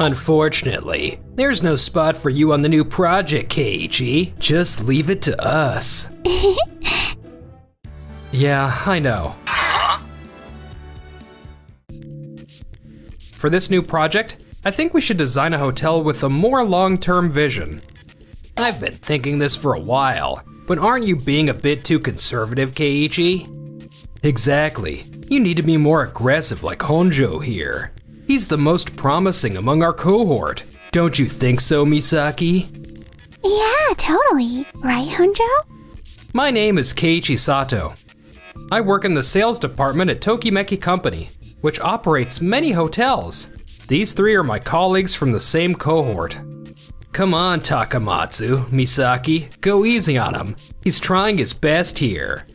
Unfortunately, there's no spot for you on the new project, Keiichi. Just leave it to us. Yeah, I know. For this new project, I think we should design a hotel with a more long-term vision. I've been thinking this for a while, but aren't you being a bit too conservative, Keiichi? Exactly. You need to be more aggressive like Honjo here. He's the most promising among our cohort. Don't you think so, Misaki? Yeah, totally. Right, Honjo? My name is Keiichi Sato. I work in the sales department at Tokimeki Company, which operates many hotels. These three are my colleagues from the same cohort. Come on, Takamatsu, Misaki, go easy on him. He's trying his best here.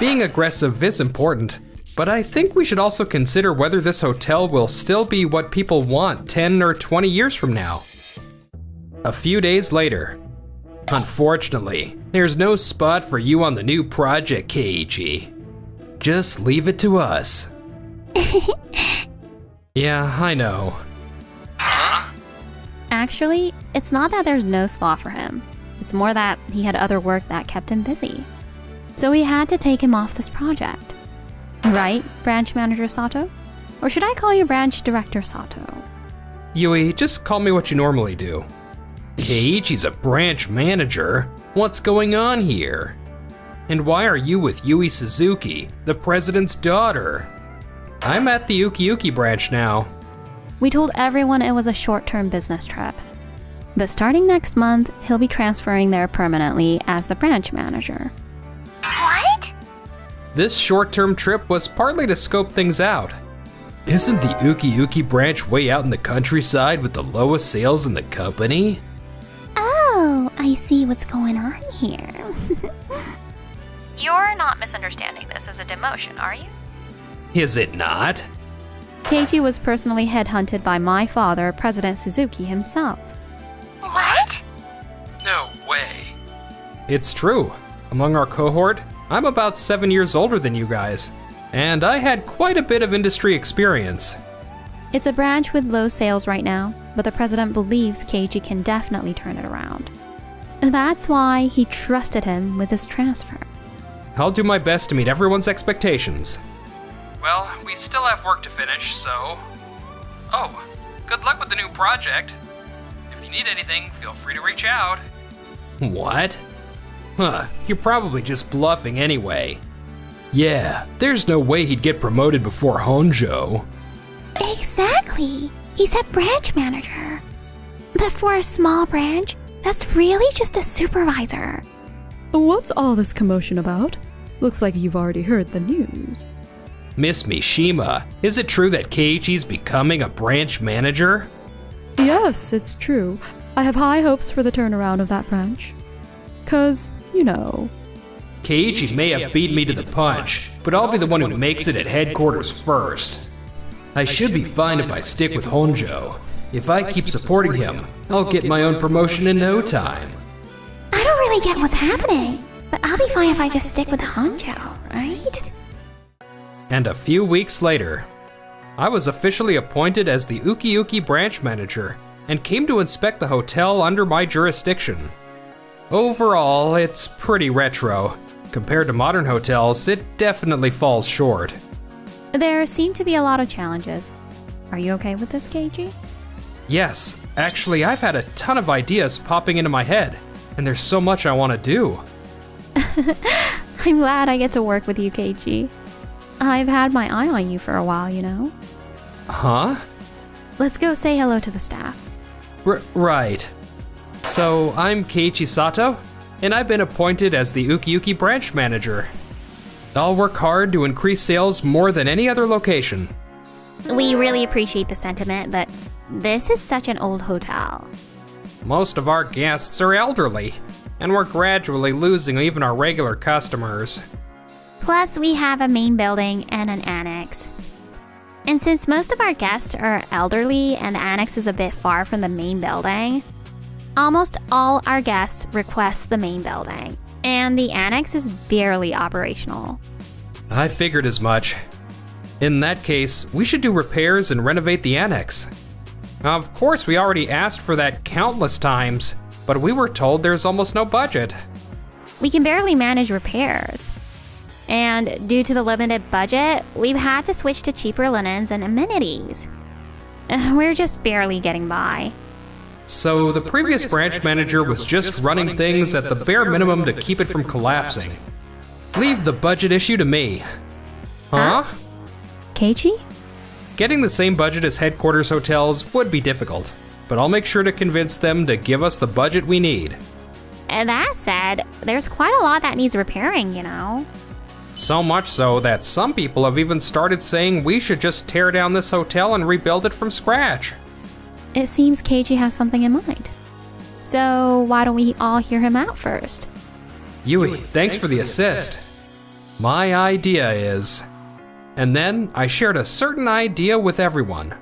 Being aggressive is important, but I think we should also consider whether this hotel will still be what people want 10 or 20 years from now. A few days later. Unfortunately, there's no spot for you on the new project, Keiichi. Just leave it to us. Yeah, I know. Actually, it's not that there's no spot for him. It's more that he had other work that kept him busy. So we had to take him off this project. Right, Branch Manager Sato? Or should I call you Branch Director Sato? Yui, just call me what you normally do. Keiichi's a branch manager. What's going on here? And why are you with Yui Suzuki, the president's daughter? I'm at the Ukiuki branch now. We told everyone it was a short-term business trip. But starting next month, he'll be transferring there permanently as the branch manager. What? This short-term trip was partly to scope things out. Isn't the Ukiuki branch way out in the countryside with the lowest sales in the company? Oh, I see what's going on here. You're not misunderstanding this as a demotion, are you? Is it not? Keiichi was personally headhunted by my father, President Suzuki himself. What? No way. It's true. Among our cohort, I'm about 7 years older than you guys, and I had quite a bit of industry experience. It's a branch with low sales right now, but the president believes Keiichi can definitely turn it around. That's why he trusted him with his transfer. I'll do my best to meet everyone's expectations. Well, we still have work to finish, so... Oh, good luck with the new project. If you need anything, feel free to reach out. What? Huh, you're probably just bluffing anyway. Yeah, there's no way he'd get promoted before Honjo. Exactly. He said branch manager. But for a small branch, that's really just a supervisor. What's all this commotion about? Looks like you've already heard the news. Miss Mishima, is it true that Keiichi's becoming a branch manager? Yes, it's true. I have high hopes for the turnaround of that branch. 'Cause, you know... Keiichi may have beat me to the punch, but I'll be the one who makes it at headquarters first. I should be fine if I stick with Honjo. If I keep supporting him, I'll get my own promotion in no time. I don't really get what's happening, but I'll be fine if I just stick with Honjo, right? And a few weeks later, I was officially appointed as the Ukiuki branch manager and came to inspect the hotel under my jurisdiction. Overall, it's pretty retro. Compared to modern hotels, it definitely falls short. There seem to be a lot of challenges. Are you okay with this, Keiichi? Yes, actually I've had a ton of ideas popping into my head, and there's so much I want to do. I'm glad I get to work with you, Keiichi. I've had my eye on you for a while, you know? Huh? Let's go say hello to the staff. Right. So, I'm Keiichi Sato, and I've been appointed as the Ukiuki branch manager. I'll work hard to increase sales more than any other location. We really appreciate the sentiment, but this is such an old hotel. Most of our guests are elderly, and we're gradually losing even our regular customers. Plus, we have a main building and an annex. And since most of our guests are elderly and the annex is a bit far from the main building, almost all our guests request the main building, and the annex is barely operational. I figured as much. In that case, we should do repairs and renovate the annex. Of course, we already asked for that countless times, but we were told there's almost no budget. We can barely manage repairs. And due to the limited budget, we've had to switch to cheaper linens and amenities. We're just barely getting by. So the previous branch manager was just running things at the bare minimum to keep it from collapsing. Leave the budget issue to me. Huh? Keiichi? Getting the same budget as headquarters hotels would be difficult, but I'll make sure to convince them to give us the budget we need. And that said, there's quite a lot that needs repairing, you know. So much so that some people have even started saying we should just tear down this hotel and rebuild it from scratch. It seems Keiichi has something in mind. So why don't we all hear him out first? Yui, thanks for the assist. My idea is... And then I shared a certain idea with everyone.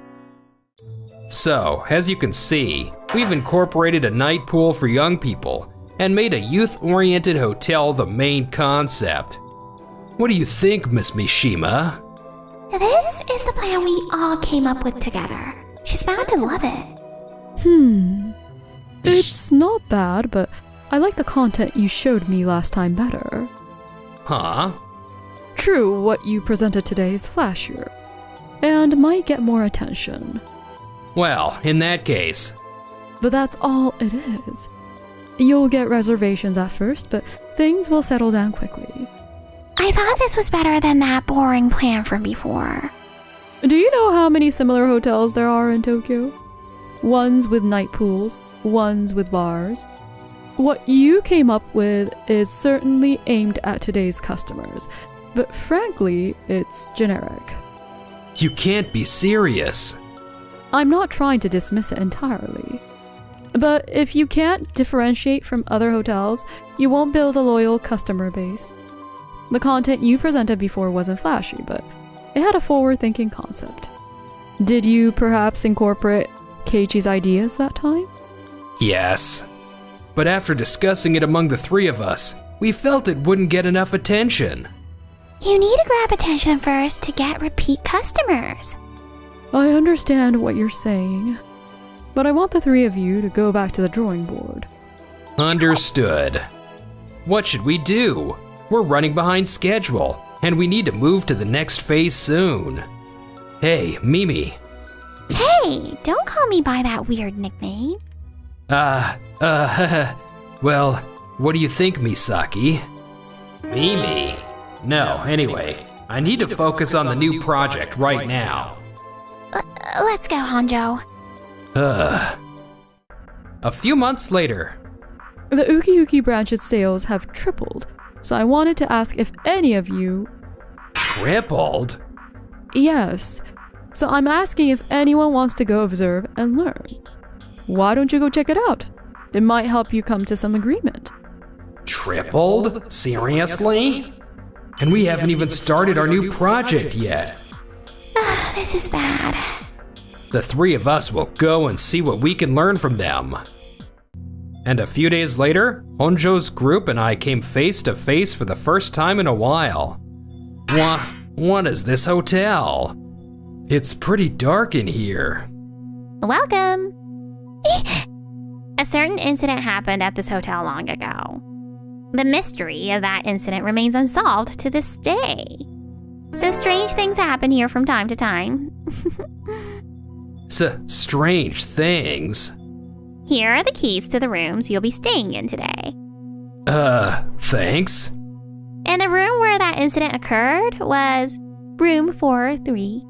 So, as you can see, we've incorporated a night pool for young people and made a youth-oriented hotel the main concept. What do you think, Miss Mishima? This is the plan we all came up with together. She's bound to love it. It's not bad, but I like the content you showed me last time better. Huh? True, what you presented today is flashier, and might get more attention. Well, in that case... But that's all it is. You'll get reservations at first, but things will settle down quickly. I thought this was better than that boring plan from before. Do you know how many similar hotels there are in Tokyo? Ones with night pools, ones with bars. What you came up with is certainly aimed at today's customers, but frankly, it's generic. You can't be serious. I'm not trying to dismiss it entirely. But if you can't differentiate from other hotels, you won't build a loyal customer base. The content you presented before wasn't flashy, but it had a forward-thinking concept. Did you perhaps incorporate Keiichi's ideas that time? Yes. But after discussing it among the three of us, we felt it wouldn't get enough attention. You need to grab attention first to get repeat customers. I understand what you're saying, but I want the three of you to go back to the drawing board. Understood. What should we do? We're running behind schedule, and we need to move to the next phase soon. Hey, Mimi. Hey, don't call me by that weird nickname. Well, what do you think, Misaki? Mimi? No, anyway, I need to focus on the new project right now. Let's go, Honjo. A few months later. The Uki branch's sales have tripled, so I wanted to ask if any of you... Tripled? Yes. So I'm asking if anyone wants to go observe and learn. Why don't you go check it out? It might help you come to some agreement. Tripled? Seriously? And we haven't even started our new project yet. This is bad. The three of us will go and see what we can learn from them. And a few days later, Honjo's group and I came face to face for the first time in a while. What is this hotel? It's pretty dark in here. Welcome. A certain incident happened at this hotel long ago. The mystery of that incident remains unsolved to this day. So strange things happen here from time to time. Strange things? Here are the keys to the rooms you'll be staying in today. Thanks. And the room where that incident occurred was room 403.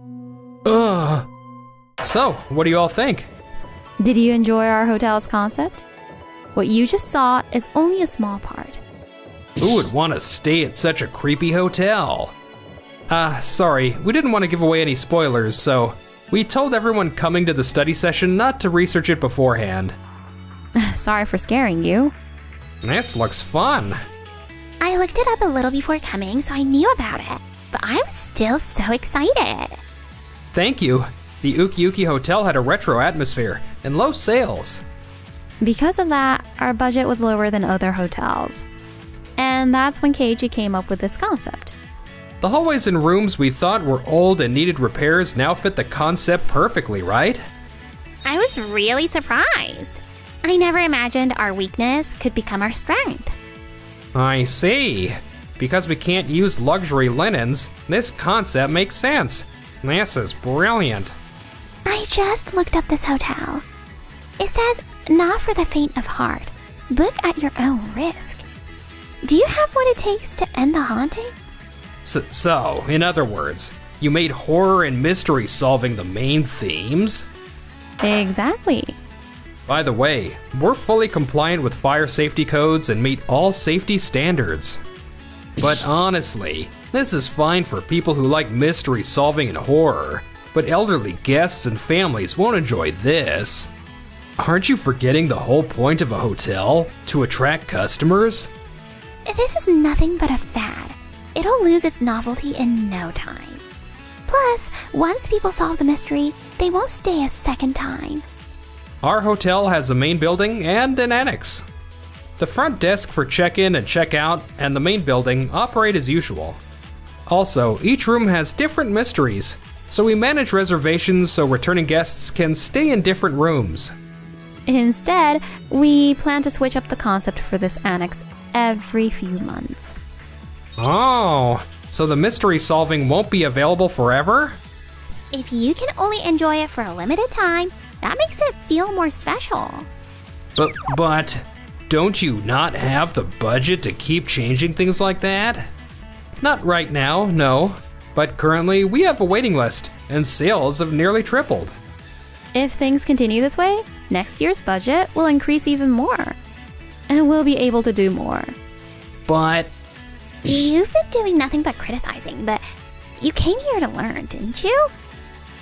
So, what do you all think? Did you enjoy our hotel's concept? What you just saw is only a small part. Who would want to stay at such a creepy hotel? Sorry, we didn't want to give away any spoilers, so we told everyone coming to the study session not to research it beforehand. Sorry for scaring you. This looks fun. I looked it up a little before coming, so I knew about it, but I was still so excited. Thank you. The Uki Hotel had a retro atmosphere and low sales. Because of that, our budget was lower than other hotels. And that's when Keiichi came up with this concept. The hallways and rooms we thought were old and needed repairs now fit the concept perfectly, right? I was really surprised. I never imagined our weakness could become our strength. I see. Because we can't use luxury linens, this concept makes sense. This is brilliant. I just looked up this hotel. It says, not for the faint of heart. Book at your own risk. Do you have what it takes to end the haunting? So, in other words, you made horror and mystery solving the main themes? Exactly. By the way, we're fully compliant with fire safety codes and meet all safety standards. But honestly, this is fine for people who like mystery solving and horror, but elderly guests and families won't enjoy this. Aren't you forgetting the whole point of a hotel? To attract customers? This is nothing but a fad. It'll lose its novelty in no time. Plus, once people solve the mystery, they won't stay a second time. Our hotel has a main building and an annex. The front desk for check-in and check-out and the main building operate as usual. Also, each room has different mysteries, so we manage reservations so returning guests can stay in different rooms. Instead, we plan to switch up the concept for this annex every few months. Oh, so the mystery solving won't be available forever? If you can only enjoy it for a limited time, that makes it feel more special. But don't you not have the budget to keep changing things like that? Not right now, no. But currently we have a waiting list, and sales have nearly tripled. If things continue this way, next year's budget will increase even more. And we'll be able to do more. But You've been doing nothing but criticizing, but you came here to learn, didn't you?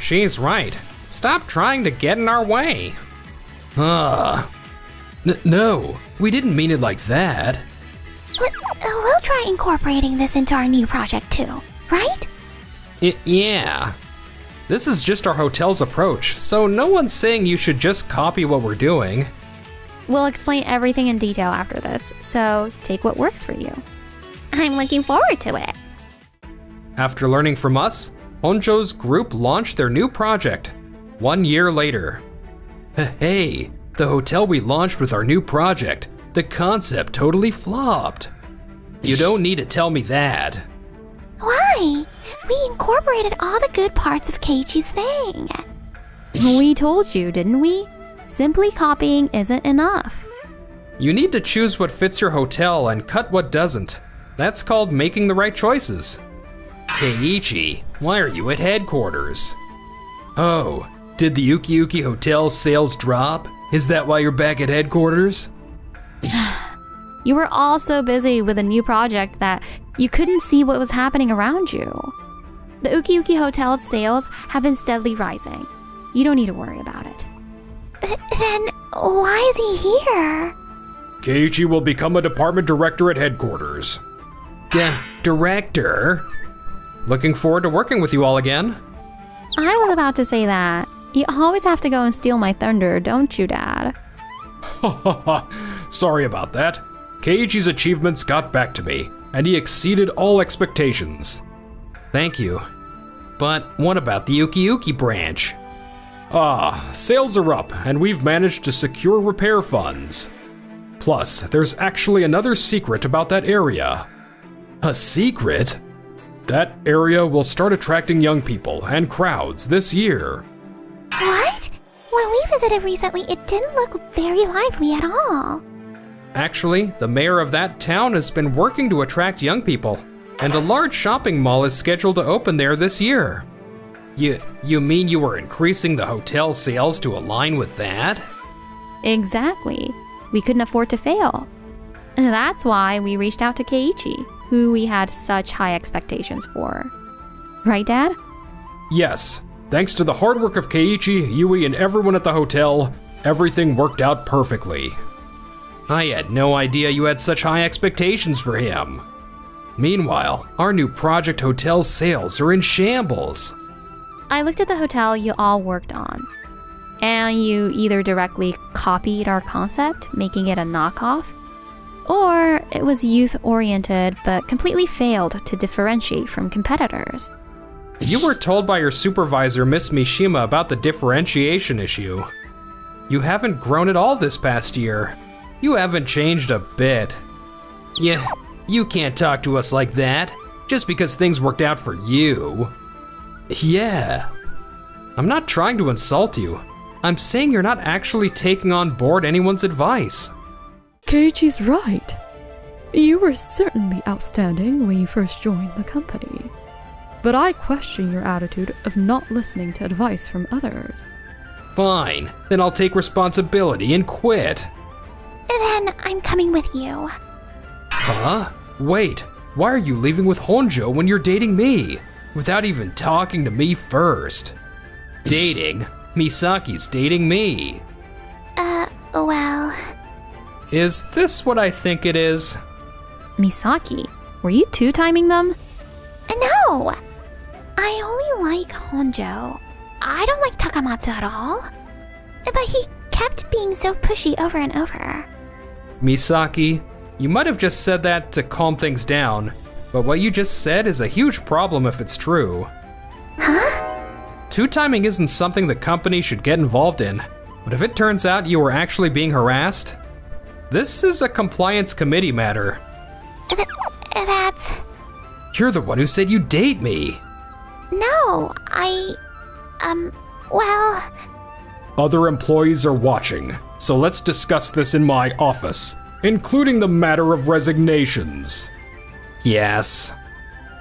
she's right. Stop trying to get in our way. No, we didn't mean it like that. We'll try incorporating this into our new project too, right? Yeah. This is just our hotel's approach, so no one's saying you should just copy what we're doing. We'll explain everything in detail after this, so take what works for you. I'm looking forward to it. After learning from us, Honjo's group launched their new project. 1 year later. Hey, the hotel we launched with our new project, the concept totally flopped. You don't need to tell me that. Why? We incorporated all the good parts of Keiichi's thing. We told you, didn't we? Simply copying isn't enough. You need to choose what fits your hotel and cut what doesn't. That's called making the right choices. Keiichi, why are you at headquarters? Oh, did the Uki Uki Hotel sales drop? Is that why you're back at headquarters? You were all so busy with a new project that you couldn't see what was happening around you. The Uki Uki Hotel's sales have been steadily rising. You don't need to worry about it. Then why is he here? Keiichi will become a department director at headquarters. Director? Looking forward to working with you all again. I was about to say that. You always have to go and steal my thunder, don't you, Dad? Sorry about that. Keiichi's achievements got back to me, and he exceeded all expectations. Thank you. But what about the Uki Uki branch? Sales are up, and we've managed to secure repair funds. Plus, there's actually another secret about that area. A secret? That area will start attracting young people and crowds this year. What? When we visited recently, it didn't look very lively at all. Actually, the mayor of that town has been working to attract young people, and a large shopping mall is scheduled to open there this year. You mean you were increasing the hotel sales to align with that? Exactly. We couldn't afford to fail. That's why we reached out to Keiichi, who we had such high expectations for. Right, Dad? Yes. Thanks to the hard work of Keiichi, Yui, and everyone at the hotel, everything worked out perfectly. I had no idea you had such high expectations for him. Meanwhile, our new project hotel sales are in shambles. I looked at the hotel you all worked on, and you either directly copied our concept, making it a knockoff, or it was youth-oriented but completely failed to differentiate from competitors. You were told by your supervisor, Miss Mishima, about the differentiation issue. You haven't grown at all this past year. You haven't changed a bit. Yeah, you can't talk to us like that, just because things worked out for you. Yeah. I'm not trying to insult you. I'm saying you're not actually taking on board anyone's advice. Keiichi's right. You were certainly outstanding when you first joined the company. But I question your attitude of not listening to advice from others. Fine, then I'll take responsibility and quit. Then I'm coming with you. Huh? Wait, why are you leaving with Honjo when you're dating me? Without even talking to me first. Dating? Misaki's dating me. Well... Is this what I think it is? Misaki, were you two-timing them? No! I only like Honjo. I don't like Takamatsu at all. But he kept being so pushy over and over. Misaki, you might have just said that to calm things down, but what you just said is a huge problem if it's true. Huh? Two-timing isn't something the company should get involved in, but if it turns out you were actually being harassed, this is a compliance committee matter. That's... You're the one who said you'd date me. No, well... Other employees are watching, so let's discuss this in my office, including the matter of resignations. Yes.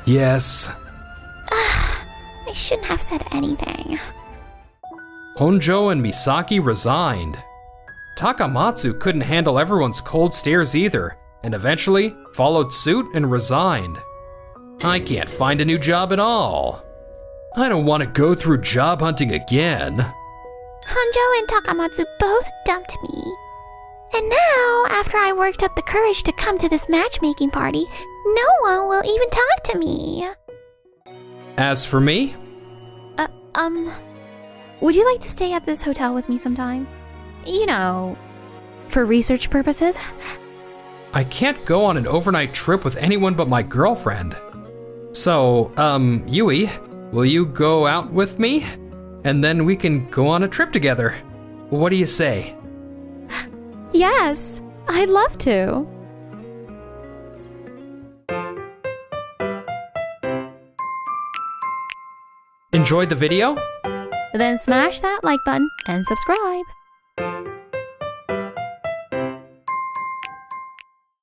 Yes. I shouldn't have said anything. Honjo and Misaki resigned. Takamatsu couldn't handle everyone's cold stares either, and eventually followed suit and resigned. I can't find a new job at all. I don't want to go through job hunting again. Honjo and Takamatsu both dumped me. And now, after I worked up the courage to come to this matchmaking party, no one will even talk to me. As for me, Would you like to stay at this hotel with me sometime? You know, for research purposes? I can't go on an overnight trip with anyone but my girlfriend. So, Yui, will you go out with me? And then we can go on a trip together. What do you say? Yes, I'd love to. Enjoyed the video? Then smash that like button and subscribe.